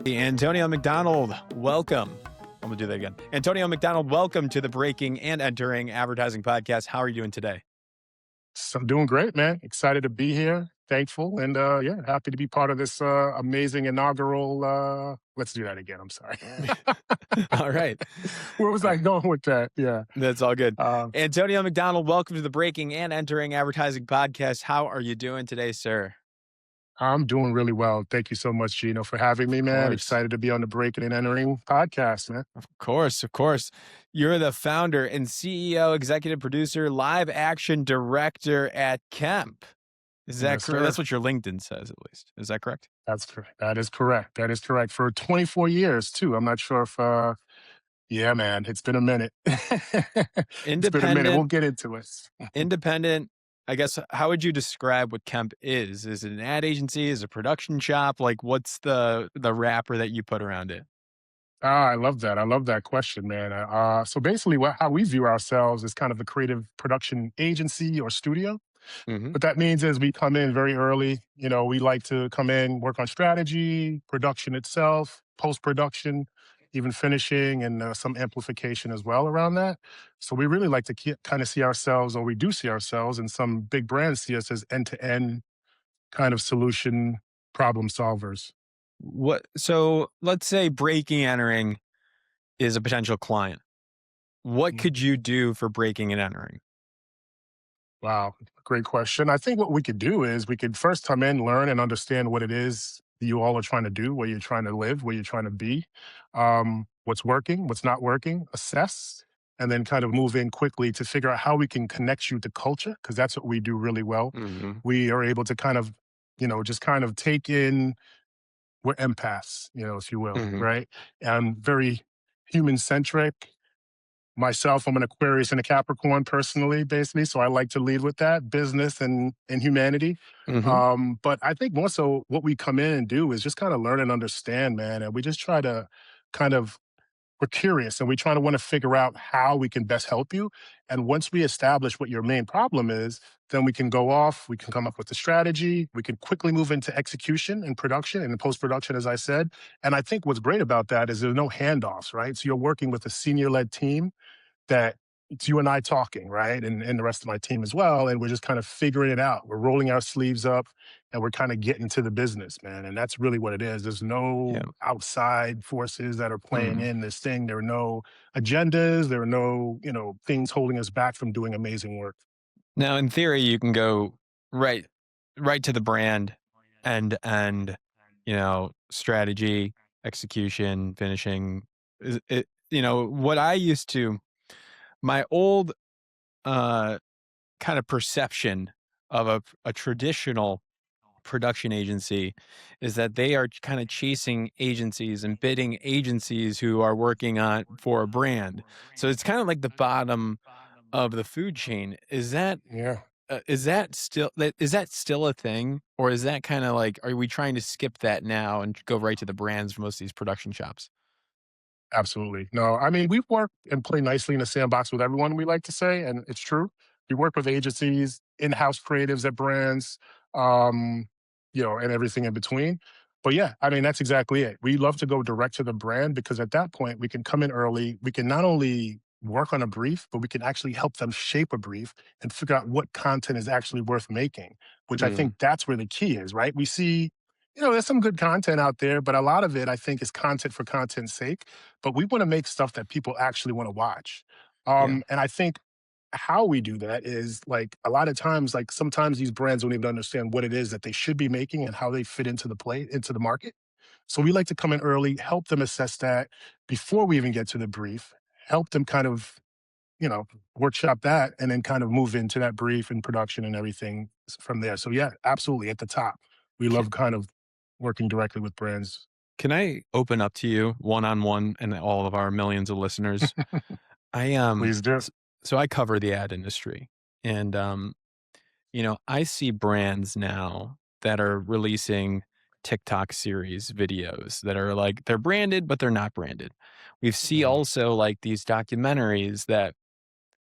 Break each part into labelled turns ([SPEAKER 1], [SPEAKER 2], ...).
[SPEAKER 1] Antonio McDonald, welcome. I'm going to do that again. Antonio McDonald, welcome to the Breaking and Entering Advertising Podcast. How are you doing today?
[SPEAKER 2] So I'm doing great, man. Excited to be here. Thankful. And happy to be part of this amazing inaugural. Let's do that again. I'm sorry.
[SPEAKER 1] All right.
[SPEAKER 2] Where was I going with that? Yeah.
[SPEAKER 1] That's all good.
[SPEAKER 2] Uh,
[SPEAKER 1] Antonio McDonald, welcome to the Breaking and Entering Advertising Podcast. How are you doing today, sir?
[SPEAKER 2] I'm doing really well. Thank you so much, Gino, for having me, man. Excited to be on the Breaking and Entering podcast, man.
[SPEAKER 1] Of course, of course. You're the founder and CEO, executive producer, live action director at KUAMP. Is that
[SPEAKER 2] Yes,
[SPEAKER 1] correct?
[SPEAKER 2] sir.
[SPEAKER 1] That's what your LinkedIn says, at least. Is that correct?
[SPEAKER 2] That's correct. That is correct. That is correct. For 24 years, too. I'm not sure if, yeah, man, it's been a minute. It's been a minute. We'll get into it.
[SPEAKER 1] Independent. I guess, how would you describe what KUAMP is? Is it an ad agency? Is it a production shop? Like, what's the wrapper that you put around it?
[SPEAKER 2] I love that. I love that question, man. So basically, how we view ourselves is kind of a creative production agency or studio.
[SPEAKER 1] Mm-hmm.
[SPEAKER 2] What that means is we come in very early. You know, we like to come in, work on strategy, production itself, post-production, even finishing, and some amplification as well around that. So we really like to kind of see ourselves, or we do see ourselves, and some big brands see us as end-to-end kind of solution problem solvers.
[SPEAKER 1] So let's say Breaking and Entering is a potential client. What could you do for Breaking and Entering?
[SPEAKER 2] Wow, great question. I think what we could do is we could first come in, learn, and understand what it is you all are trying to do, where you're trying to live, where you're trying to be, what's working, what's not working, assess, and then kind of move in quickly to figure out how we can connect you to culture, because that's what we do really well.
[SPEAKER 1] Mm-hmm.
[SPEAKER 2] We are able to kind of, just kind of take in, we're empaths, if you will,
[SPEAKER 1] Mm-hmm.
[SPEAKER 2] right? And very human centric. Myself, I'm an Aquarius and a Capricorn personally, basically. So I like to lead with that business and humanity.
[SPEAKER 1] Mm-hmm.
[SPEAKER 2] But I think more so what we come in and do is just kind of learn and understand, man. And we just try to kind of, we're curious and we try to want to figure out how we can best help you. And once we establish what your main problem is, then we can go off, we can come up with a strategy, we can quickly move into execution and production and post-production, as I said. And I think what's great about that is there's no handoffs, right? So you're working with a senior-led team that it's you and I talking, right? And the rest of my team as well. And we're just kind of figuring it out. We're rolling our sleeves up and we're kind of getting to the business, man. And that's really what it is. There's no outside forces that are playing in this thing. There are no agendas. There are no, things holding us back from doing amazing work.
[SPEAKER 1] Now, in theory, you can go right to the brand and strategy, execution, finishing. What I used to, my old kind of perception of a traditional production agency is that they are kind of chasing agencies and bidding agencies who are working on for a brand. So it's kind of like the bottom of the food chain. Is that
[SPEAKER 2] Yeah.
[SPEAKER 1] is that still a thing, or is that kind of like, are we trying to skip that now and go right to the brands for most of these production shops?
[SPEAKER 2] Absolutely. No, I mean, we work and play nicely in a sandbox with everyone, we like to say, and it's true. We work with agencies, in-house creatives at brands, um, and everything in between. But yeah, I mean, that's exactly it. We love to go direct to the brand because at that point, we can come in early. We can not only work on a brief, but we can actually help them shape a brief and figure out what content is actually worth making, which I think that's where the key is, right? We see, there's some good content out there, but a lot of it, I think, is content for content's sake. But we want to make stuff that people actually want to watch.
[SPEAKER 1] Yeah.
[SPEAKER 2] And I think how we do that is like a lot of times, like sometimes these brands don't even understand what it is that they should be making and how they fit into the market. So we like to come in early, help them assess that before we even get to the brief, help them kind of, workshop that and then kind of move into that brief and production and everything from there. So yeah, absolutely at the top. We love kind of working directly with brands.
[SPEAKER 1] Can I open up to you one-on-one and all of our millions of listeners?
[SPEAKER 2] Please do.
[SPEAKER 1] So I cover the ad industry, and I see brands now that are releasing TikTok series videos that are like, they're branded, but they're not branded. We see also like these documentaries that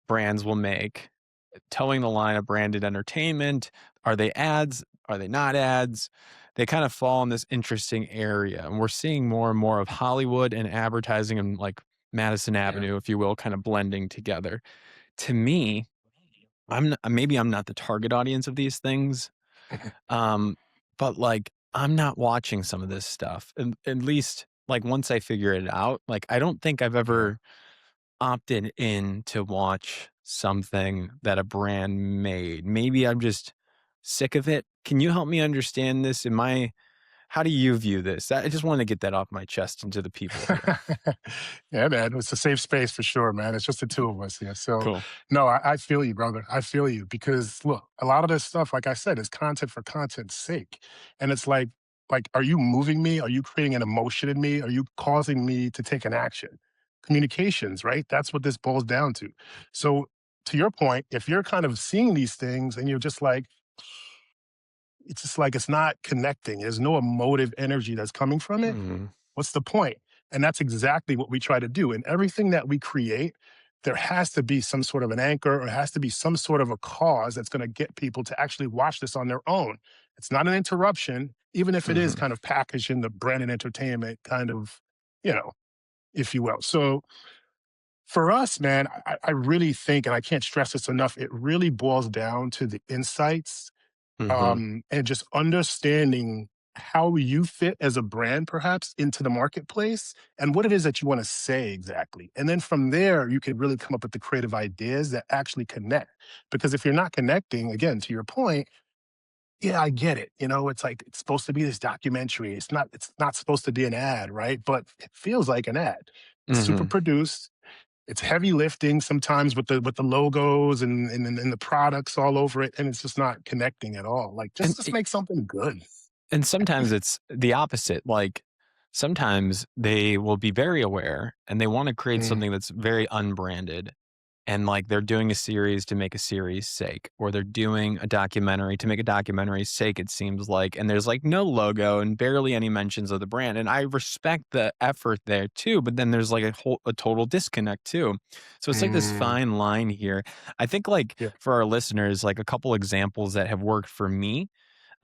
[SPEAKER 1] brands will make towing the line of branded entertainment. are they ads? Are they not ads? They kind of fall in this interesting area, and we're seeing more and more of Hollywood and advertising and, like, Madison
[SPEAKER 2] Yeah.
[SPEAKER 1] Avenue, if you will, kind of blending together. To me, maybe I'm not the target audience of these things, um, but, like, I'm not watching some of this stuff, at least, like, once I figure it out, like, I don't think I've
[SPEAKER 2] Yeah.
[SPEAKER 1] ever opted in to watch something that a brand made. Maybe I'm just sick of it. Can you help me understand this? How do you view this? I just wanna get that off my chest into the people here.
[SPEAKER 2] Yeah, man. It's a safe space for sure, man. It's just the two of us here. So,
[SPEAKER 1] Cool.
[SPEAKER 2] no, I feel you, brother. I feel you because look, a lot of this stuff, like I said, is content for content's sake. And it's like, are you moving me? Are you creating an emotion in me? Are you causing me to take an action? Communications, right? That's what this boils down to. So, to your point, if you're kind of seeing these things and you're just like, it's just like it's not connecting. There's no emotive energy that's coming from it.
[SPEAKER 1] Mhm,
[SPEAKER 2] What's the point? And that's exactly what we try to do. In everything that we create, there has to be some sort of an anchor or has to be some sort of a cause that's going to get people to actually watch this on their own. It's not an interruption, even if it is
[SPEAKER 1] mhm.
[SPEAKER 2] kind of packaged in the branded entertainment kind of, you know, if you will. So for us, man, I really think, and I can't stress this enough, it really boils down to the insights
[SPEAKER 1] Mhm.
[SPEAKER 2] and just understanding how you fit as a brand perhaps into the marketplace and what it is that you want to say exactly. And then from there, you can really come up with the creative ideas that actually connect. Because if you're not connecting, again, to your point, yeah, I get it. You know, it's like it's supposed to be this documentary. It's not supposed to be an ad, right? But it feels like an ad. It's super
[SPEAKER 1] Mhm.
[SPEAKER 2] produced. It's heavy lifting sometimes with the logos and the products all over it, and it's just not connecting at all. Like,
[SPEAKER 1] And
[SPEAKER 2] just make something good.
[SPEAKER 1] sometimes it's the opposite, like, sometimes they will be very aware, and they wanna create
[SPEAKER 2] Mm,
[SPEAKER 1] something that's very unbranded, and, like, they're doing a series to make a series' sake, or they're doing a documentary to make a documentary's sake, it seems like, and there's, like, no logo and barely any mentions of the brand, and I respect the effort there too, but then there's, like, a total disconnect too. So it's like this
[SPEAKER 2] mm,
[SPEAKER 1] fine line here. I think, like,
[SPEAKER 2] yeah,
[SPEAKER 1] for our listeners, like, a couple examples that have worked for me,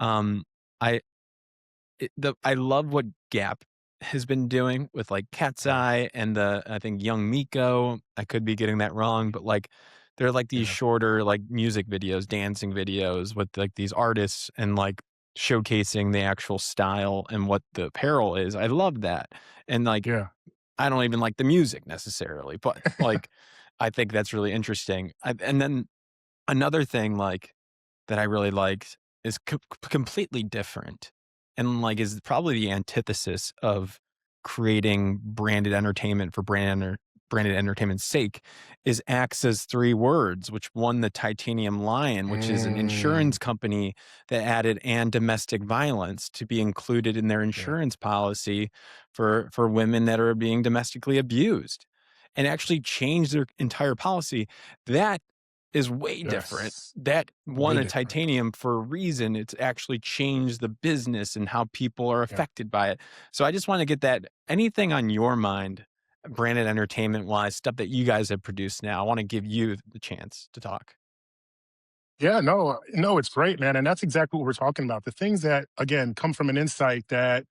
[SPEAKER 1] um, I I love what Gap has been doing with, like, Cat's
[SPEAKER 2] yeah,
[SPEAKER 1] Eye and I think Young Miko. I could be getting that wrong, but, like, they're, like, these
[SPEAKER 2] yeah,
[SPEAKER 1] shorter, like, music videos, dancing videos with, like, these artists and, like, showcasing the actual style and what the apparel is. I love that, and, like,
[SPEAKER 2] yeah,
[SPEAKER 1] I don't even like the music necessarily, but, like, I think that's really interesting. And then another thing, like, that I really liked is completely different and, like, is probably the antithesis of creating branded entertainment for branded entertainment's sake is AXA's 3 Words, which won the Titanium Lion, which is an
[SPEAKER 2] mm,
[SPEAKER 1] insurance company that added "and domestic violence" to be included in their
[SPEAKER 2] yeah,
[SPEAKER 1] insurance policy for women that are being domestically abused, and actually changed their entire policy. That is way different.
[SPEAKER 2] yes,
[SPEAKER 1] That won
[SPEAKER 2] way
[SPEAKER 1] a
[SPEAKER 2] different.
[SPEAKER 1] titanium for a reason. It's actually changed the business and how people are
[SPEAKER 2] Yeah.
[SPEAKER 1] affected by it. So I just wanna get that anything on your mind, branded entertainment-wise, stuff that you guys have produced now, I wanna give you the chance to talk.
[SPEAKER 2] Yeah, no, no, it's great, man, and that's exactly what we're talking about. The things that, again, come from an insight that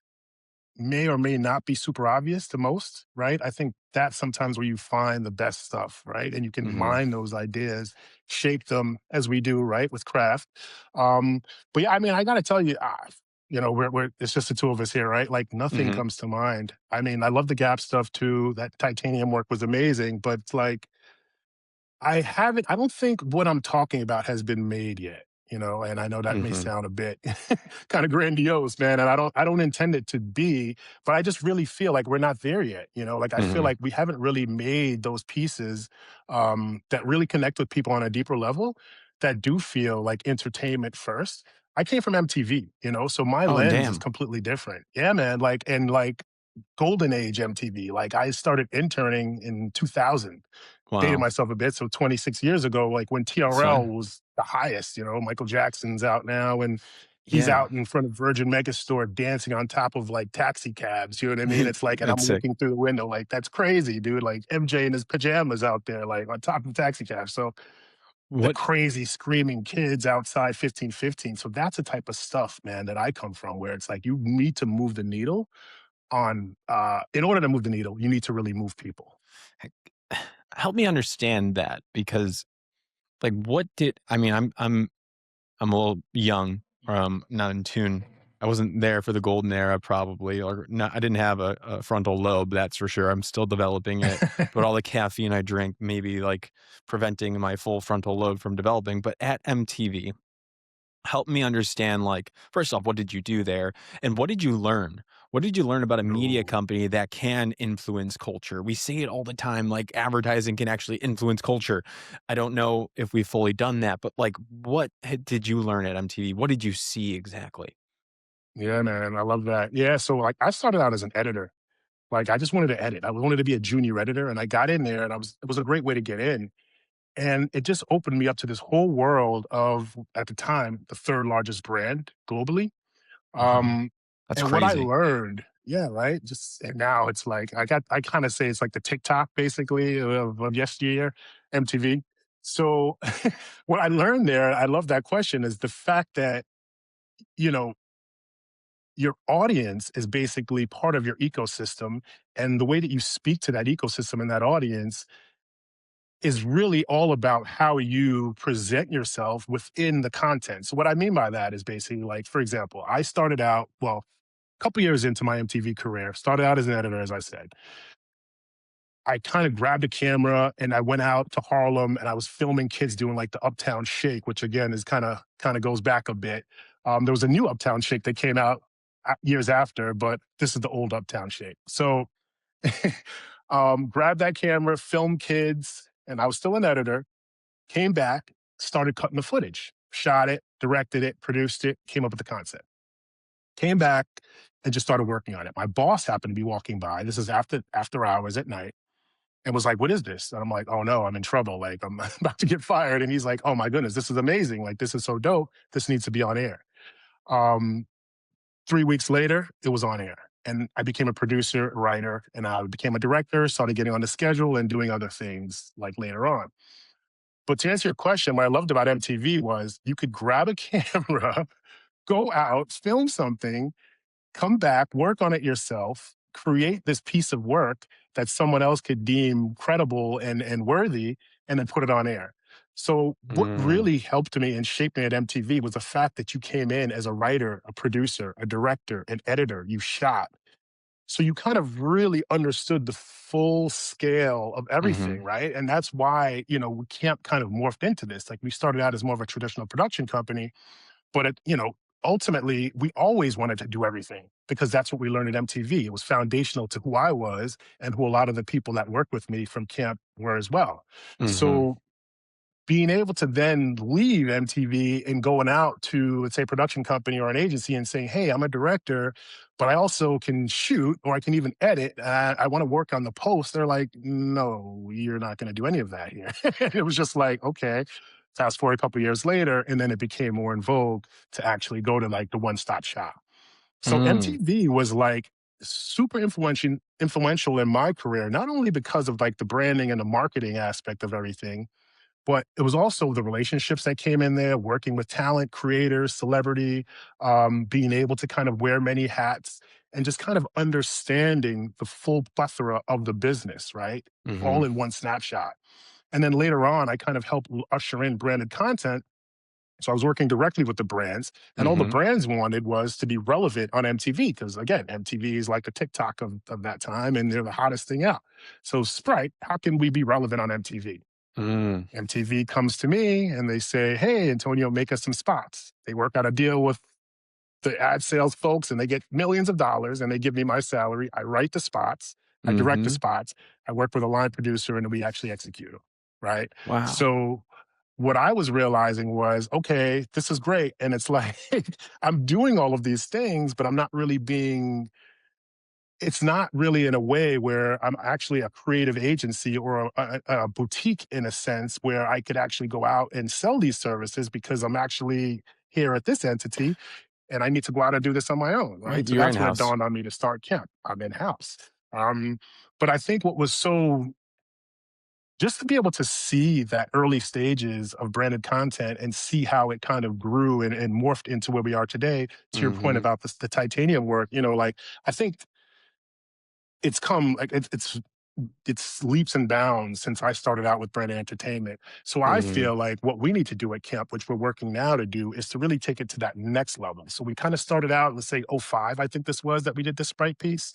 [SPEAKER 2] may or may not be super obvious to most, right? I think that's sometimes where you find the best stuff, right? And you can
[SPEAKER 1] Mhm.
[SPEAKER 2] mine those ideas, shape them as we do, right, with craft. Um, but yeah, I mean, I got to tell you, we're it's just the two of us here, right? Like nothing
[SPEAKER 1] Mhm.
[SPEAKER 2] comes to mind. I mean, I love the Gap stuff too. That titanium work was amazing, but it's like I don't think what I'm talking about has been made yet, and I know that may
[SPEAKER 1] Mhm.
[SPEAKER 2] sound a bit kind of grandiose, man, and I don't intend it to be, but I just really feel like we're not there yet, like I feel
[SPEAKER 1] Mhm.
[SPEAKER 2] like we haven't really made those pieces that really connect with people on a deeper level that do feel like entertainment first. I came from MTV, so my
[SPEAKER 1] Oh,
[SPEAKER 2] lens is
[SPEAKER 1] damn.
[SPEAKER 2] completely different. Yeah, man, like golden age MTV. Like I started interning in 2000, dated
[SPEAKER 1] Wow.
[SPEAKER 2] myself a bit. So 26 years ago, like when
[SPEAKER 1] That's
[SPEAKER 2] TRL
[SPEAKER 1] fine.
[SPEAKER 2] was the highest, Michael Jackson's out now and he's
[SPEAKER 1] Yeah.
[SPEAKER 2] out in front of Virgin Megastore dancing on top of like taxi cabs. You know what I mean? It's like, and I'm
[SPEAKER 1] That's sick.
[SPEAKER 2] looking through the window, like, that's crazy, dude. Like MJ in his pajamas out there, like on top of taxi cabs. So the
[SPEAKER 1] What
[SPEAKER 2] crazy screaming kids outside 1515. So that's the type of stuff, man, that I come from, where it's like you need to move the needle on in order to move the needle, you need to really move people.
[SPEAKER 1] help me understand that because like what did I mean, I'm a little young, not in tune. I wasn't there for the golden era probably, or not I didn't have a frontal lobe, that's for sure. I'm still developing it, but all the caffeine I drink maybe like preventing my full frontal lobe from developing. But at MTV, help me understand like first off, what did you do there? And what did you learn? What did you learn about a media
[SPEAKER 2] No.
[SPEAKER 1] company that can influence culture? We say it all the time, like advertising can actually influence culture. I don't know if we've fully done that, but like did you learn at MTV? What did you see exactly?
[SPEAKER 2] Yeah, man, I love that. Yeah, so like I started out as an editor. Like I just wanted to edit. I wanted to be a junior editor, and I got in there, and I was it was a great way to get in. And it just opened me up to this whole world of, at the time, the third largest brand globally.
[SPEAKER 1] Uh-huh.
[SPEAKER 2] Um,
[SPEAKER 1] That's
[SPEAKER 2] and what I
[SPEAKER 1] crazy.
[SPEAKER 2] learned, yeah, right. Just and now it's like I kind of say it's like the TikTok basically of yesteryear, MTV. So what I learned there, I love that question, is the fact that, you know, your audience is basically part of your ecosystem. And the way that you speak to that ecosystem and that audience is really all about how you present yourself within the content. So what I mean by that is basically like, for example, I started out, well, a couple years into my MTV career, started out as an editor, as I said. I kind of grabbed a camera and I went out to Harlem and I was filming kids doing like the Uptown Shake, which again is kind of goes back a bit. There was a new Uptown Shake that came out years after, but this is the old Uptown Shake. So grabbed that camera, filmed kids, and I was still an editor. Came back, started cutting the footage, shot it, directed it, produced it, came up with the concept. Came back and just started working on it. My boss happened to be walking by. This is after hours at night, and was like, "What is this?" And I'm like, "Oh no, I'm in trouble. Like I'm about to get fired." And he's like, "Oh my goodness, this is amazing. Like this is so dope. This needs to be on air." Um, 3 weeks later, it was on air. And I became a producer, writer, and I became a director, started getting on the schedule and doing other things like later on. But to answer your question, what I loved about MTV was you could grab a camera, go out, film something, come back, work on it yourself, create this piece of work that someone else could deem credible and worthy, and then put it on air. So what
[SPEAKER 1] Mm,
[SPEAKER 2] really helped me and shaped me at MTV was the fact that you came in as a writer, a producer, a director, an editor, you shot. So you kind of really understood the full scale of everything,
[SPEAKER 1] mhm,
[SPEAKER 2] right? And that's why, we can't kind of morphed into this. Like we started out as more of a traditional production company, but ultimately we always wanted to do everything because that's what we learned at MTV. It was foundational to who I was and who a lot of the people that worked with me from camp were as well.
[SPEAKER 1] mhm,
[SPEAKER 2] So being able to then leave MTV and going out to, let's say, a production company or an agency and saying, "Hey, I'm a director, but I also can shoot or I can even edit. I want to work on the post." They're like, "No, you're not going to do any of that here." It was just like, okay. Fast forward a couple of years later, and then it became more in vogue to actually go to like the one-stop shop. So
[SPEAKER 1] mm,
[SPEAKER 2] MTV was like super influential in my career, not only because of like the branding and the marketing aspect of everything, but it was also the relationships that came in there, working with talent, creators, celebrity, being able to kind of wear many hats and just kind of understanding the full plethora of the business, right? All
[SPEAKER 1] mhm,
[SPEAKER 2] in one snapshot. And then later on, I kind of helped usher in branded content. So I was working directly with the brands, and all the
[SPEAKER 1] mhm,
[SPEAKER 2] brands wanted was to be relevant on MTV because, again, MTV is like a TikTok of that time, and they're the hottest thing out. So Sprite, how can we be relevant on MTV?
[SPEAKER 1] mm,
[SPEAKER 2] MTV comes to me and they say, "Hey, Antonio, make us some spots." They work out a deal with the ad sales folks and they get millions of dollars and they give me my salary. I write the spots, I direct the
[SPEAKER 1] mhm.
[SPEAKER 2] spots, I work with a line producer, and we actually execute them. Right.
[SPEAKER 1] Wow.
[SPEAKER 2] So what I was realizing was, okay, this is great. And it's like, I'm doing all of these things, but I'm not really being it's not really in a way where I'm actually a creative agency or a boutique in a sense where I could actually go out and sell these services because I'm actually here at this entity and I need to go out and do this on my own,
[SPEAKER 1] Right,
[SPEAKER 2] right? So
[SPEAKER 1] you're
[SPEAKER 2] that's when it
[SPEAKER 1] in-house.
[SPEAKER 2] dawned on me to start camp. I'm in house. Um, but I think what was so just to be able to see that early stages of branded content and see how it kind of grew and morphed into where we are today, to your point
[SPEAKER 1] Mhm.
[SPEAKER 2] about the titanium work, like I think it's come like it's leaps and bounds since I started out with branded entertainment. So I
[SPEAKER 1] Mhm.
[SPEAKER 2] feel like what we need to do at camp, which we're working now to do, is to really take it to that next level. So we kind of started out, let's say '05, I think this was that we did this Sprite piece.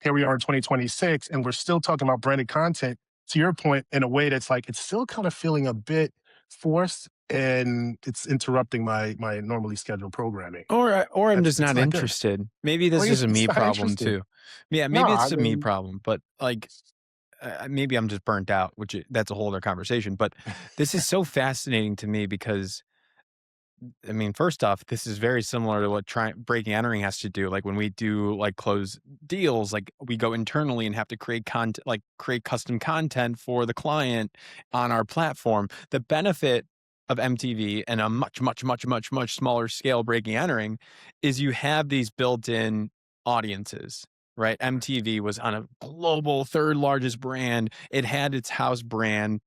[SPEAKER 2] Here we are in 2026, and we're still talking about branded content, to your point, in a way that's like, it's still kind of feeling a bit forced and it's interrupting my normally scheduled programming.
[SPEAKER 1] Or I'm
[SPEAKER 2] That's
[SPEAKER 1] just
[SPEAKER 2] it's
[SPEAKER 1] not
[SPEAKER 2] not good.
[SPEAKER 1] interested. Maybe
[SPEAKER 2] Or
[SPEAKER 1] this
[SPEAKER 2] you're
[SPEAKER 1] is a me
[SPEAKER 2] just not
[SPEAKER 1] problem
[SPEAKER 2] interested.
[SPEAKER 1] too. Yeah,
[SPEAKER 2] No,
[SPEAKER 1] maybe
[SPEAKER 2] I
[SPEAKER 1] it's a me
[SPEAKER 2] mean,
[SPEAKER 1] problem, but, like, maybe I'm just burnt out, that's a whole other conversation, but this is so fascinating to me because I mean, first off, this is very similar to what breaking entering has to do. Like when we do like close deals, like we go internally and have to create content, like create custom content for the client on our platform. The benefit of MTV and a much, much, much, much, much smaller scale breaking entering is you have these built-in audiences. Right. MTV was on a global third largest brand. It had its house brand,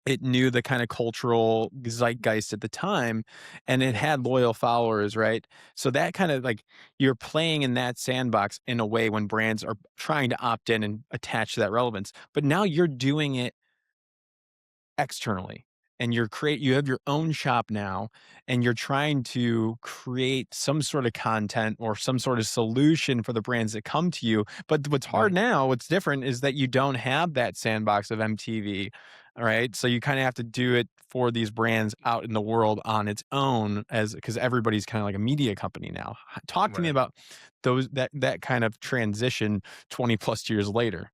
[SPEAKER 1] it knew the kind of cultural zeitgeist at the time, and it
[SPEAKER 2] yeah,
[SPEAKER 1] had loyal followers, right? So that kind of like you're playing in that sandbox in a way when brands are trying to opt in and attach to that relevance. But now you're doing it externally, and you have your own shop now, and you're trying to create some sort of content or some sort of solution for the brands that come to you. But what's hard
[SPEAKER 2] right,
[SPEAKER 1] now, what's different is that you don't have that sandbox of MTV. All right, so you kind of have to do it for these brands out in the world on its own, as because everybody's kind of like a media company now. Talk to me
[SPEAKER 2] right.
[SPEAKER 1] about that kind of transition 20 plus years later.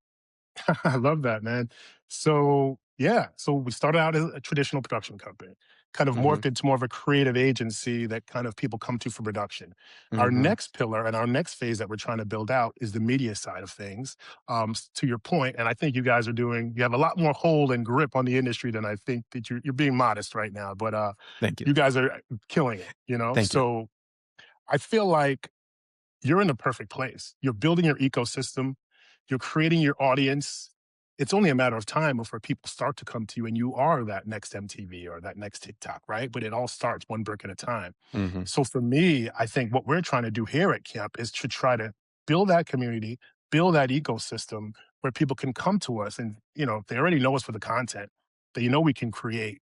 [SPEAKER 2] I love that, man. So, yeah, so we started out as a traditional production company, kind of
[SPEAKER 1] Hmm.
[SPEAKER 2] morphed into more of a creative agency that kind of people come to for production. Our
[SPEAKER 1] Hmm.
[SPEAKER 2] next pillar and our next phase that we're trying to build out is the media side of things. To your point, and I think you guys you have a lot more hold and grip on the industry than I think that you're being modest right now, but
[SPEAKER 1] Thank you.
[SPEAKER 2] you guys are killing it.
[SPEAKER 1] Thank you.
[SPEAKER 2] So I feel like you're in the perfect place. You're building your ecosystem, you're creating your audience. It's only a matter of time before people start to come to you and you are that next MTV or that next TikTok, right? But it all starts one brick at a time.
[SPEAKER 1] Hmm.
[SPEAKER 2] So for me, I think what we're trying to do here at Camp is to try to build that community, build that ecosystem where people can come to us and, they already know us for the content. They know we can create,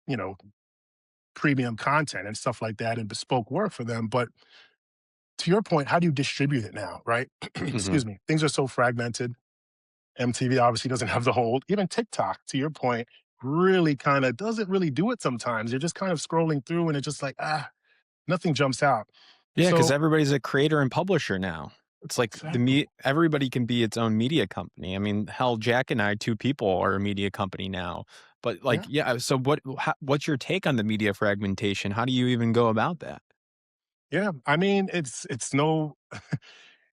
[SPEAKER 2] premium content and stuff like that and bespoke work for them. But to your point, how do you distribute it now, right?
[SPEAKER 1] Hmm.
[SPEAKER 2] Excuse me. Things are so fragmented. MTV obviously doesn't have the hold. Even TikTok, to your point, really kind of doesn't really do it sometimes. You're just kind of scrolling through and it's just like, nothing jumps out.
[SPEAKER 1] Yeah, because
[SPEAKER 2] So,
[SPEAKER 1] everybody's a creator and publisher now. It's like
[SPEAKER 2] exactly.
[SPEAKER 1] everybody can be its own media company. I mean, hell, Jack and I, 2 people, are a media company now. But, like,
[SPEAKER 2] Yeah.
[SPEAKER 1] yeah, so what's your take on the media fragmentation? How do you even go about that?
[SPEAKER 2] Yeah. I mean, it's no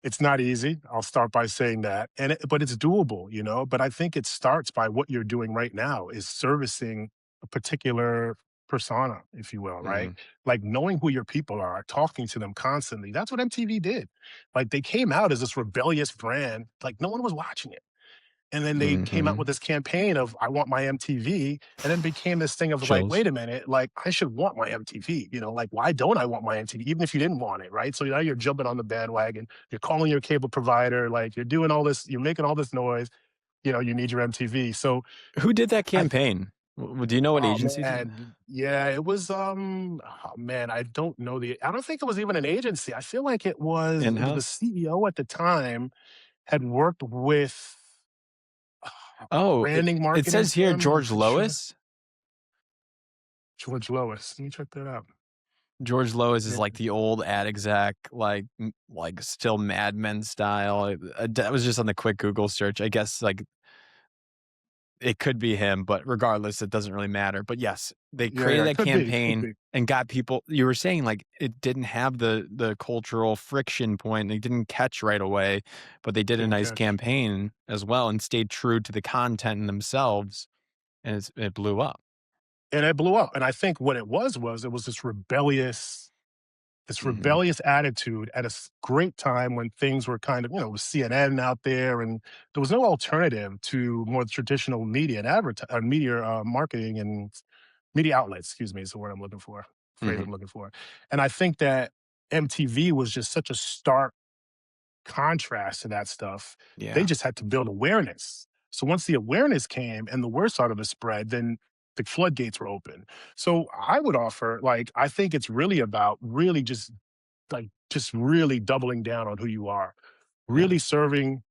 [SPEAKER 2] it's not easy. I'll start by saying that. But it's doable. But I think it starts by what you're doing right now is servicing a particular persona, if you will, right?
[SPEAKER 1] Mhm,
[SPEAKER 2] Like knowing who your people are, talking to them constantly. That's what MTV did. Like they came out as this rebellious brand, like no one was watching it. And then they came out
[SPEAKER 1] mhm.
[SPEAKER 2] with this campaign of I want my MTV, and then became this thing of like,
[SPEAKER 1] Chills.
[SPEAKER 2] wait a minute, like I should want my MTV, like why don't I want my MTV, even if you didn't want it, right? So now you're jumping on the bandwagon, you're calling your cable provider, like you're doing all this, you're making all this noise, you need your MTV. So
[SPEAKER 1] Who did that
[SPEAKER 2] I,
[SPEAKER 1] campaign? Do you know what
[SPEAKER 2] oh
[SPEAKER 1] agency did that?
[SPEAKER 2] man, yeah, it was, oh man, I don't think it was even an agency. I feel like it was the
[SPEAKER 1] In-house?
[SPEAKER 2] CEO at the time had worked with a
[SPEAKER 1] Oh,
[SPEAKER 2] branding
[SPEAKER 1] it
[SPEAKER 2] marketing
[SPEAKER 1] says here
[SPEAKER 2] firm. I'm
[SPEAKER 1] George
[SPEAKER 2] not sure.
[SPEAKER 1] Lois?
[SPEAKER 2] George Lois. Let me check that out.
[SPEAKER 1] George Lois is
[SPEAKER 2] Yeah,
[SPEAKER 1] like the old ad exec, like still Mad Men style. That was just on the quick Google search. I guess, like, it could be him, but regardless, it doesn't really matter. But yes, they
[SPEAKER 2] yeah,
[SPEAKER 1] created
[SPEAKER 2] yeah.
[SPEAKER 1] that
[SPEAKER 2] Could be, could
[SPEAKER 1] campaign
[SPEAKER 2] be.
[SPEAKER 1] and got people. You were saying like it didn't have the cultural friction point. They didn't catch right away, but they did a
[SPEAKER 2] Didn't
[SPEAKER 1] nice
[SPEAKER 2] catch.
[SPEAKER 1] campaign as well and stayed true to the content themselves, and it blew up.
[SPEAKER 2] And it blew up. And I think what it was it was this rebellious. this
[SPEAKER 1] Mhm.
[SPEAKER 2] rebellious attitude at a great time when things were kind of, with CNN out there, and there was no alternative to more traditional media and media marketing and media outlets, excuse me, is the word I'm looking for, phrase
[SPEAKER 1] Mhm.
[SPEAKER 2] I'm looking for. And I think that MTV was just such a stark contrast to that stuff. They
[SPEAKER 1] Yeah.
[SPEAKER 2] just had to build awareness. So once the awareness came and the word started to spread, then the floodgates were open. So I would offer, like, I think it's really about really just just really doubling down on who you are,
[SPEAKER 1] Yeah.
[SPEAKER 2] really serving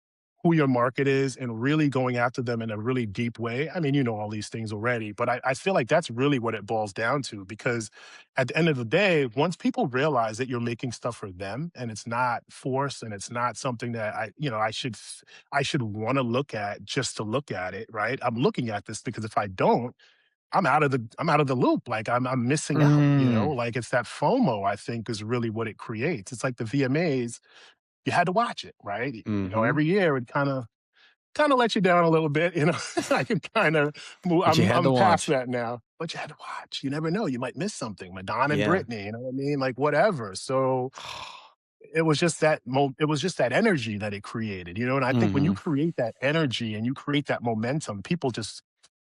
[SPEAKER 2] who your market is and really going after them in a really deep way. I mean, you know all these things already, but I feel like that's really what it boils down to, because at the end of the day, once people realize that you're making stuff for them and it's not forced and it's not something that I should want to look at just to look at it, right? I'm looking at this because if I don't, I'm out of the loop. Like I'm missing out,
[SPEAKER 1] Mm.
[SPEAKER 2] like it's that FOMO, I think, is really what it creates. It's like the VMAs, you had to watch it, right?
[SPEAKER 1] Mhm.
[SPEAKER 2] Every year it kind of let you down a little bit, I can kind of move.
[SPEAKER 1] But you had to
[SPEAKER 2] I'm past
[SPEAKER 1] watch.
[SPEAKER 2] that now. But you had to watch. You never know. You might miss something. Madonna and
[SPEAKER 1] Yeah.
[SPEAKER 2] Britney, you know what I mean? Like whatever. So it was just it was just that energy that it created, and I think when you
[SPEAKER 1] Mhm.
[SPEAKER 2] create that energy and you create that momentum, people just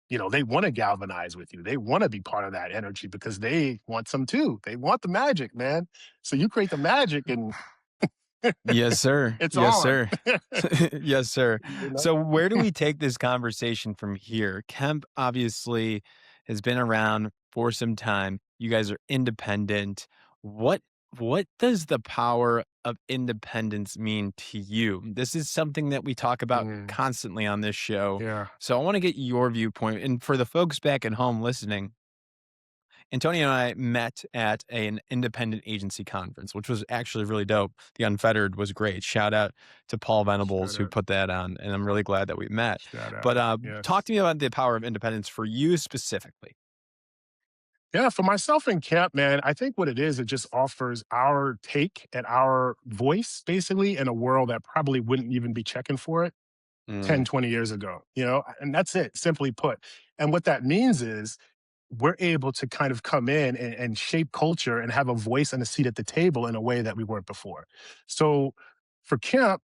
[SPEAKER 2] they want to galvanize with you. They want to be part of that energy because they want some too. They want the magic, man. So you create the magic and
[SPEAKER 1] Yes, sir.
[SPEAKER 2] it's
[SPEAKER 1] Yes,
[SPEAKER 2] on.
[SPEAKER 1] sir. Yes, sir.
[SPEAKER 2] you know?
[SPEAKER 1] So where do we take this conversation from here? Kemp obviously has been around for some time. You guys are independent. What what does the power of independence mean to you? This is something that we talk about
[SPEAKER 2] Mm,
[SPEAKER 1] constantly on this show.
[SPEAKER 2] yeah,
[SPEAKER 1] So I want to get your viewpoint. And for the folks back at home listening, Antonio and I met at an independent agency conference, which was actually really dope. The Unfettered was great. Shout out to Paul
[SPEAKER 2] shout
[SPEAKER 1] Venables who
[SPEAKER 2] out,
[SPEAKER 1] put that on, and I'm really glad that we met.
[SPEAKER 2] shout
[SPEAKER 1] But
[SPEAKER 2] out.
[SPEAKER 1] talk
[SPEAKER 2] Yes.
[SPEAKER 1] to me about the power of independence for you specifically.
[SPEAKER 2] Yeah, for myself in camp, man, I think what it is, it just offers our take and our voice basically in a world that probably wouldn't even be checking for it. 10,
[SPEAKER 1] Mm,
[SPEAKER 2] 20 years ago, and that's it, simply put. And what that means is we're able to kind of come in and shape culture and have a voice and a seat at the table in a way that we weren't before. So for Camp,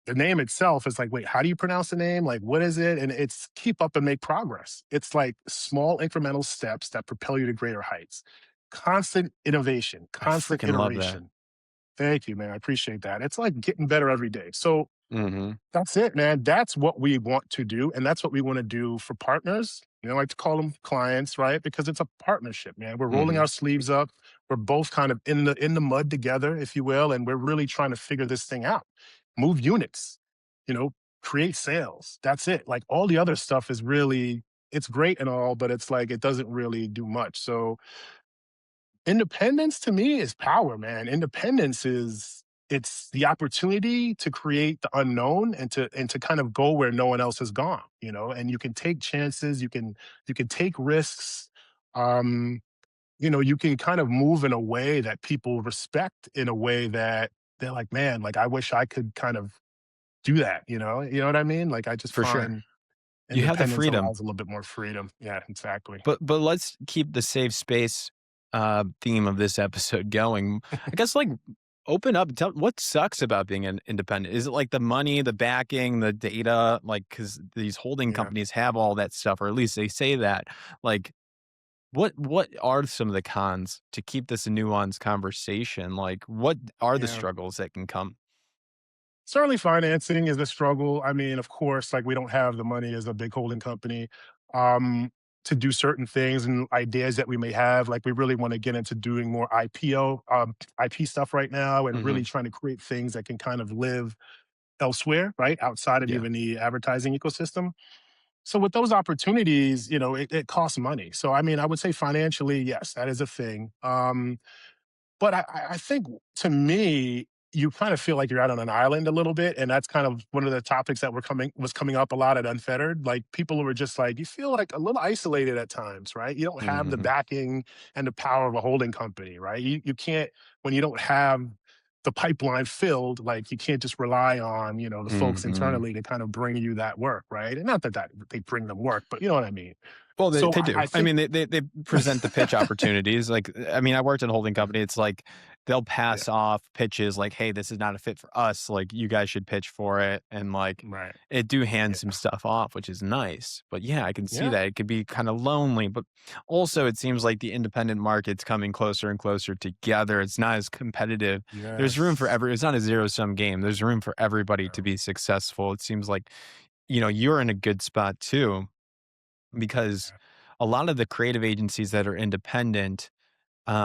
[SPEAKER 2] the name itself is like, wait, how do you pronounce the name? Like, what is it? And it's keep up and make progress. It's like small incremental steps that propel you to greater heights. Constant innovation,
[SPEAKER 1] I
[SPEAKER 2] constant
[SPEAKER 1] freaking love that.
[SPEAKER 2] iteration. Thank you, man. I appreciate that. It's like getting better every day. So
[SPEAKER 1] Hmm.
[SPEAKER 2] that's it, man. That's what we want to do, and that's what we wanna do for partners. I like to call them clients, right? Because it's a partnership, man. We're rolling
[SPEAKER 1] Hmm.
[SPEAKER 2] our sleeves up. We're both kind of in the mud together, if you will, and we're really trying to figure this thing out. Move units, you know, create sales. That's it. Like, all the other stuff is really it's great and all, but it's like it doesn't really do much. So independence to me is power, man. Independence is it's the opportunity to create the unknown and to kind of go where no one else has gone, and you can take chances, you can take risks. Um, you can kind of move in a way that people respect in a way that they're like, man, like I wish I could kind of do that, You know what I mean? Like I just
[SPEAKER 1] For sure.
[SPEAKER 2] find
[SPEAKER 1] You have the
[SPEAKER 2] independence
[SPEAKER 1] freedom.
[SPEAKER 2] allows a little bit more freedom. Yeah, exactly.
[SPEAKER 1] But let's keep the safe space theme of this episode going. I guess like open up. Tell what sucks about being an independent. Is it like the money, the backing, the data? Like because these holding
[SPEAKER 2] Yeah,
[SPEAKER 1] companies have all that stuff, or at least they say that. Like what are some of the cons to keep this a nuanced conversation? Like what are the
[SPEAKER 2] yeah.
[SPEAKER 1] struggles that can come?
[SPEAKER 2] Certainly financing is a struggle. I mean, of course, like we don't have the money as a big holding company um, to do certain things and ideas that we may have. Like we really want to get into doing more IP stuff right now and
[SPEAKER 1] Hmm.
[SPEAKER 2] really trying to create things that can kind of live elsewhere, right? Outside of
[SPEAKER 1] Yeah,
[SPEAKER 2] even the advertising ecosystem. So with those opportunities, it costs money. So I mean, I would say financially, yes, that is a thing. But I think to me, you kind of feel like you're out on an island a little bit, and that's kind of one of the topics that was coming up a lot at Unfettered. Like people were just like, you feel like a little isolated at times, right? You don't have the
[SPEAKER 1] hmm,
[SPEAKER 2] backing and the power of a holding company, right? You can't when you don't have the pipeline filled, like you can't just rely on the folks
[SPEAKER 1] hmm.
[SPEAKER 2] internally to kind of bring you that work, right? And not that they bring them work, but you know what I mean.
[SPEAKER 1] Well, they
[SPEAKER 2] So
[SPEAKER 1] they
[SPEAKER 2] I
[SPEAKER 1] do. I
[SPEAKER 2] think
[SPEAKER 1] mean, they present the pitch opportunities, like, I mean, I worked in a holding company, it's like, they'll
[SPEAKER 2] yeah,
[SPEAKER 1] pass off pitches like, "Hey, this is not a fit for us, like, you guys should pitch for it," and, like,
[SPEAKER 2] right.
[SPEAKER 1] it do hand some
[SPEAKER 2] Yeah.
[SPEAKER 1] stuff off, which is nice, but yeah, I can see
[SPEAKER 2] Yeah.
[SPEAKER 1] that, it could be kinda lonely, but also it seems like the independent market's coming closer and closer together, it's not as competitive. There's room for
[SPEAKER 2] Yes.
[SPEAKER 1] every it's not a zero-sum game, there's room for everybody to
[SPEAKER 2] No.
[SPEAKER 1] be successful, it seems like, you're in a good spot too because
[SPEAKER 2] Yeah.
[SPEAKER 1] a lot of the creative agencies that are independent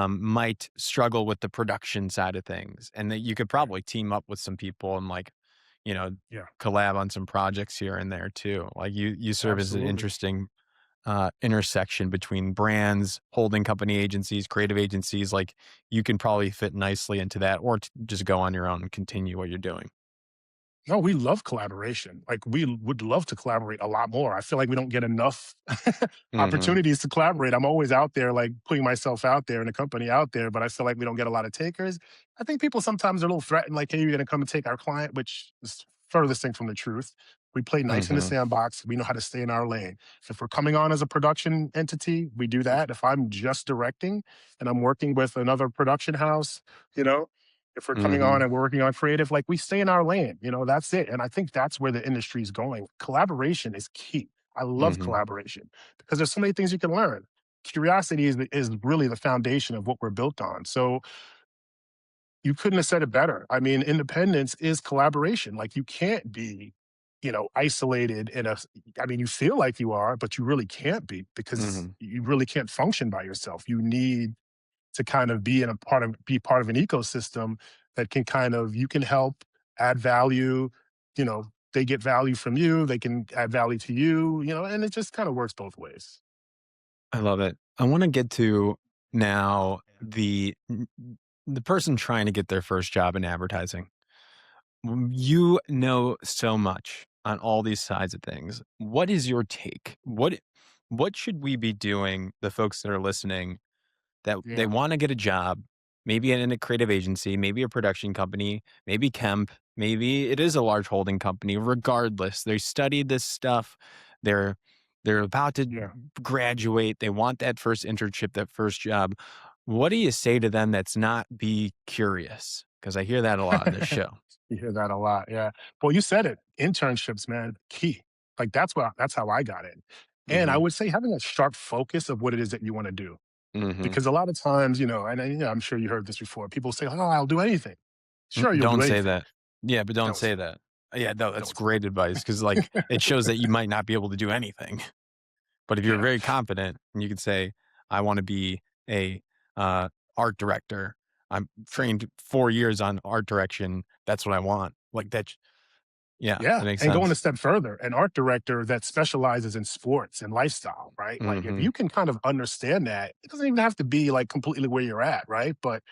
[SPEAKER 1] might struggle with the production side of things, and that you could
[SPEAKER 2] Yeah.
[SPEAKER 1] probably team up with some people and you know,
[SPEAKER 2] Yeah.
[SPEAKER 1] collab on some projects here and there too. Like you serve as an
[SPEAKER 2] Absolutely.
[SPEAKER 1] interesting intersection between brands, holding company agencies, creative agencies. Like you can probably fit nicely into that, or just go on your own and continue what you're doing.
[SPEAKER 2] No, we love collaboration. Like, we would love to collaborate a lot more. I feel like we don't get enough
[SPEAKER 1] Hmm.
[SPEAKER 2] opportunities to collaborate. I'm always out there, like, putting myself out there and the company out there, but I feel like we don't get a lot of takers. I think people sometimes are a little threatened, like, "Hey, you're gonna come and take our client," which is furthest thing from the truth. We play nice in the
[SPEAKER 1] Hmm.
[SPEAKER 2] sandbox. We know how to stay in our lane. If we're coming on as a production entity, we do that. If I'm just directing and I'm working with another production house, you know, if we're coming on
[SPEAKER 1] Hmm.
[SPEAKER 2] and we're working on creative, like, we stay in our lane, that's it. And I think that's where the industry is going. Collaboration is key. I love
[SPEAKER 1] Hmm.
[SPEAKER 2] collaboration because there's so many things you can learn. Curiosity is really the foundation of what we're built on. So you couldn't have said it better. I mean, independence is collaboration. Like, you can't be, isolated in a. I mean, you feel like you are, but you really can't be because
[SPEAKER 1] Hmm.
[SPEAKER 2] you really can't function by yourself. You need to kind of be part of an ecosystem that can kind of you can help add value, they get value from you, they can add value to you, and it just kind of works both ways.
[SPEAKER 1] I love it. I want to get to now the person trying to get their first job in advertising. You know so much on all these sides of things. What is your take? What should we be doing, the folks that are listening, that they
[SPEAKER 2] Yeah.
[SPEAKER 1] wanna get a job, maybe in a creative agency, maybe a production company, maybe Kemp, maybe it is a large holding company, regardless, they studied this stuff, they're they're about to
[SPEAKER 2] Yeah.
[SPEAKER 1] graduate, they want that first internship, that first job. What do you say to them that's not be curious? Because I hear that a lot in this show.
[SPEAKER 2] You hear that a lot, yeah. Well, you said it, internships, man, key. Like, that's how I got in. And I
[SPEAKER 1] Mhm,
[SPEAKER 2] would say having a sharp focus of what it is that you want to do.
[SPEAKER 1] mhm.
[SPEAKER 2] Because a lot of times, and I'm sure you heard this before, people say, "Oh, I'll do anything." Sure, you'll do
[SPEAKER 1] Don't say
[SPEAKER 2] anything.
[SPEAKER 1] that. Yeah, but don't
[SPEAKER 2] Don't say
[SPEAKER 1] say that. Yeah, no, that's
[SPEAKER 2] don't say
[SPEAKER 1] great advice because, like, it shows that you might not be able to do anything. But if you're
[SPEAKER 2] Yeah.
[SPEAKER 1] very confident and you can say, "I wanna be a, uh, art director. I'm trained 4 years on art direction. That's what I want." Like, yeah,
[SPEAKER 2] Yeah,
[SPEAKER 1] that makes
[SPEAKER 2] and going a
[SPEAKER 1] sense.
[SPEAKER 2] step further, an art director that specializes in sports and lifestyle, right? Like, if
[SPEAKER 1] Mhm,
[SPEAKER 2] you can kind of understand that, it doesn't even have to be, like, completely where you're at, right? But,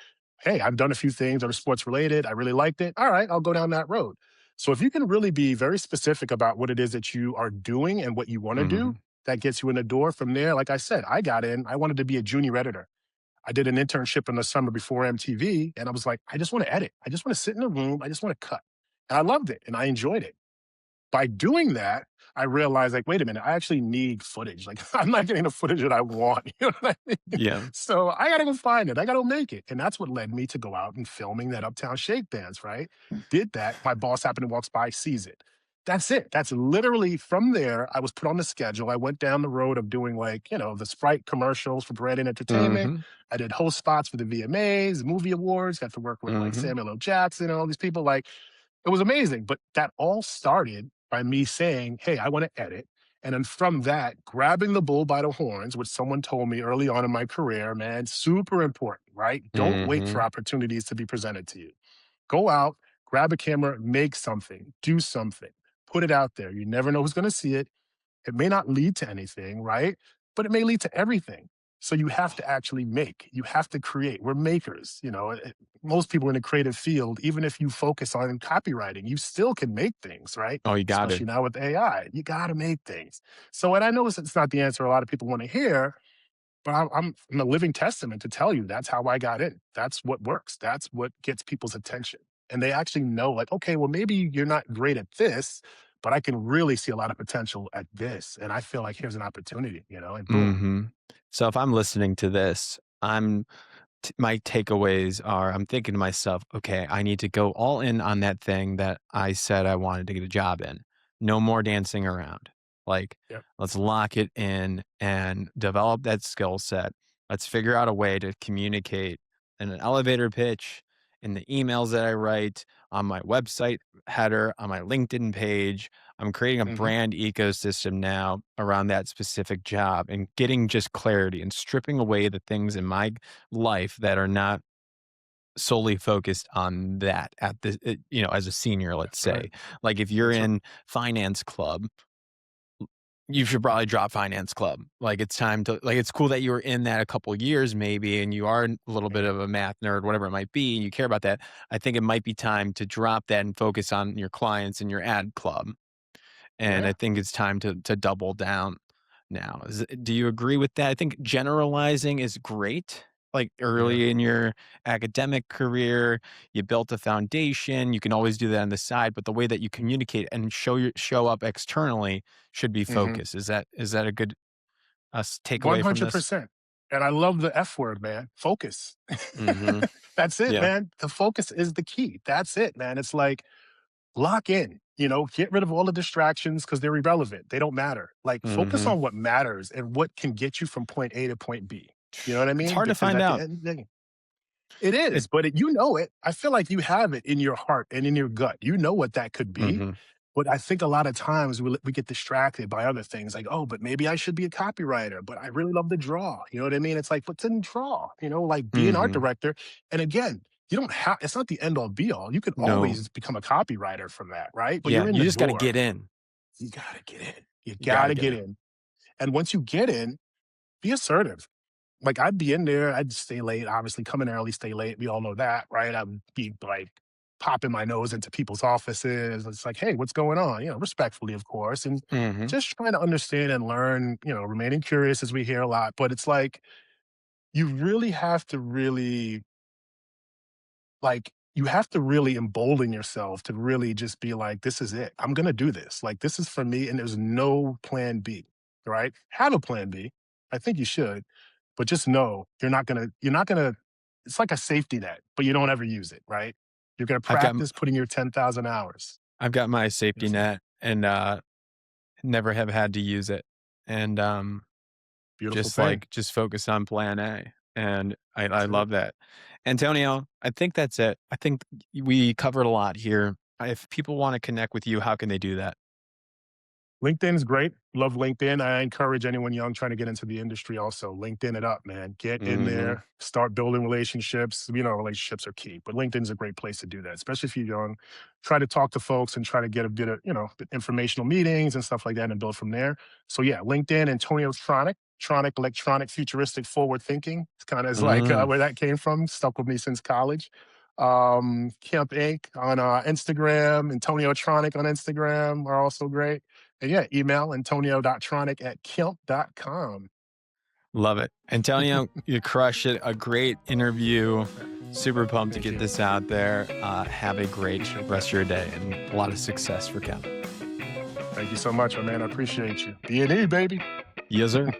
[SPEAKER 2] hey, I've done a few things that are sports related, I really liked it, alright, I'll go down that road. So if you can really be very specific about what it is that you are doing and what you wanna do,
[SPEAKER 1] mhm,
[SPEAKER 2] that gets you in the door from there. Like I said, I got in, I wanted to be a junior editor. I did an internship in the summer before MTV, and I was like, "I just wanna edit. I just wanna sit in a room, I just wanna cut." And I loved it, and I enjoyed it. By doing that, I realized, like, wait a minute, I actually need footage. Like, I'm not getting the footage that I want. You know what I mean?
[SPEAKER 1] yeah,
[SPEAKER 2] So I gotta go find it. I gotta make it. And that's what led me to go out and filming that Uptown Shake dance, right? Did that. My boss happened to walks by, sees it. That's it. That's literally from there. I was put on the schedule. I went down the road of doing, like, the Sprite commercials for Bread and Entertainment.
[SPEAKER 1] mhm,
[SPEAKER 2] I did host spots for the VMAs, movie awards, got to work with like
[SPEAKER 1] mhm,
[SPEAKER 2] Samuel L. Jackson and all these people. Like, it was amazing, but that all started by me saying, "Hey, I wanna edit," and then from that, grabbing the bull by the horns, which someone told me early on in my career, man, super important, right? Don't wait for
[SPEAKER 1] mhm.
[SPEAKER 2] opportunities to be presented to you. Go out, grab a camera, make something, do something, put it out there. You never know who's gonna see it. It may not lead to anything, right? But it may lead to everything. So you have to actually make, you have to create. We're makers, most people in the creative field, even if you focus on copywriting, you still can make things, right?
[SPEAKER 1] Oh, you got it.
[SPEAKER 2] Especially now with AI, you got to make things. So, and I know it's not the answer a lot of people want to hear, but I'm a living testament to tell you that's how I got in. That's what works. That's what gets people's attention. And they actually know, like, okay, well, maybe you're not great at this, but I can really see a lot of potential at this. And I feel like here's an opportunity, you know, and boom.
[SPEAKER 1] Mhm. So if I'm listening to this, my takeaways are I'm thinking to myself, okay, I need to go all in on that thing that I said I wanted to get a job in. No more dancing around. Like,
[SPEAKER 2] Yep.
[SPEAKER 1] let's lock it in and develop that skill set. Let's figure out a way to communicate in an elevator pitch, in the emails that I write, on my website header, on my LinkedIn page. I'm creating a
[SPEAKER 2] Hmm.
[SPEAKER 1] brand ecosystem now around that specific job and getting just clarity and stripping away the things in my life that are not solely focused on that at the as a senior, let's
[SPEAKER 2] That's right.
[SPEAKER 1] say. Like if you're
[SPEAKER 2] That's right.
[SPEAKER 1] in finance club, you should probably drop finance club. Like it's time to like it's cool that you were in that a couple years maybe and you are a little bit
[SPEAKER 2] Mhm.
[SPEAKER 1] of a math nerd, whatever it might be, and you care about that. I think it might be time to drop that and focus on your clients and your ad club. And I
[SPEAKER 2] Yeah.
[SPEAKER 1] think it's time to double down now. Do you agree with that? I think generalizing is great. Like
[SPEAKER 2] Yeah.
[SPEAKER 1] early in your academic career, you built a foundation. You can always do that on the side, but the way that you communicate and show up externally should be
[SPEAKER 2] Hmm.
[SPEAKER 1] focus. Is that a good takeaway from this?
[SPEAKER 2] 100%. And I love the F word, man. Focus.
[SPEAKER 1] Hmm.
[SPEAKER 2] That's it,
[SPEAKER 1] Yeah.
[SPEAKER 2] man. The focus is the key. That's it, man. It's like lock in, get rid of all the distractions because they're irrelevant. They don't matter. Like focus
[SPEAKER 1] Hmm.
[SPEAKER 2] on what matters and what can get you from point A to point B. You know what I
[SPEAKER 1] It's
[SPEAKER 2] mean?
[SPEAKER 1] hard to
[SPEAKER 2] Because
[SPEAKER 1] find
[SPEAKER 2] at the
[SPEAKER 1] out.
[SPEAKER 2] end of the day, it is,
[SPEAKER 1] It.
[SPEAKER 2] but you know it. I feel like you have it in your heart and in your gut. You know what that could be.
[SPEAKER 1] Hmm.
[SPEAKER 2] But I think a lot of times we get distracted by other things like, oh, but maybe I should be a copywriter, but I really love to draw. You know what I mean? It's like, what's in draw? Like be an art
[SPEAKER 1] Hmm.
[SPEAKER 2] director. And again, you don't have, it's not the end all be all. You could
[SPEAKER 1] No.
[SPEAKER 2] always become a copywriter from that, right? But
[SPEAKER 1] Yeah.
[SPEAKER 2] you're in
[SPEAKER 1] You
[SPEAKER 2] the
[SPEAKER 1] just got to
[SPEAKER 2] door.
[SPEAKER 1] get in.
[SPEAKER 2] You got to get in. You
[SPEAKER 1] You got
[SPEAKER 2] got
[SPEAKER 1] to
[SPEAKER 2] to
[SPEAKER 1] get
[SPEAKER 2] get
[SPEAKER 1] in.
[SPEAKER 2] in. And once you get in, be assertive. Like I'd be in there, I'd stay late, obviously come in early, stay late. We all know that, right? I'd be like popping my nose into people's offices. It's like, hey, what's going on? Respectfully, of course. And
[SPEAKER 1] Hmm.
[SPEAKER 2] just trying to understand and learn, remaining curious as we hear a lot. But it's like you really have to really you have to really embolden yourself to really just be like, this is it. I'm gonna do this. Like this is for me, and there's no plan B, right? Have a plan B. I think you should, but just know you're not gonna it's like a safety net, but you don't ever use it, right? You're gonna
[SPEAKER 1] I've got
[SPEAKER 2] practice putting your 10,000 hours.
[SPEAKER 1] I've got my safety
[SPEAKER 2] That's it.
[SPEAKER 1] net and never have had to use it. And
[SPEAKER 2] Beautiful
[SPEAKER 1] just
[SPEAKER 2] thing.
[SPEAKER 1] like just focus on plan A. And I
[SPEAKER 2] That's it.
[SPEAKER 1] love that. Antonio, I think that's it. I think we covered a lot here. If people want to connect with you, how can they do that?
[SPEAKER 2] LinkedIn is great. Love LinkedIn. I encourage anyone young trying to get into the industry also. LinkedIn it up, man. Get in
[SPEAKER 1] Mhm.
[SPEAKER 2] there, start building relationships. Relationships are key, but LinkedIn's a great place to do that, especially if you're young. Try to talk to folks and try to get a bit of, informational meetings and stuff like that and build from there. So yeah, LinkedIn, Antonio Tronic, electronic, futuristic, forward thinking. It's kind of is like
[SPEAKER 1] Mm.
[SPEAKER 2] where that came from. Stuck with me since college. Camp Inc. on Instagram, Antonio Tronic on Instagram are also great. And yeah, email antonio.tronic@kemp.com.
[SPEAKER 1] Love it. Antonio, you crush it. A great interview. Super pumped to
[SPEAKER 2] Thank
[SPEAKER 1] get
[SPEAKER 2] you.
[SPEAKER 1] this out there. Have a great
[SPEAKER 2] Appreciate that.
[SPEAKER 1] rest of your day and a lot of success for Ken.
[SPEAKER 2] Thank you so much, my man. I appreciate you. D&E, baby.
[SPEAKER 1] Yes, sir.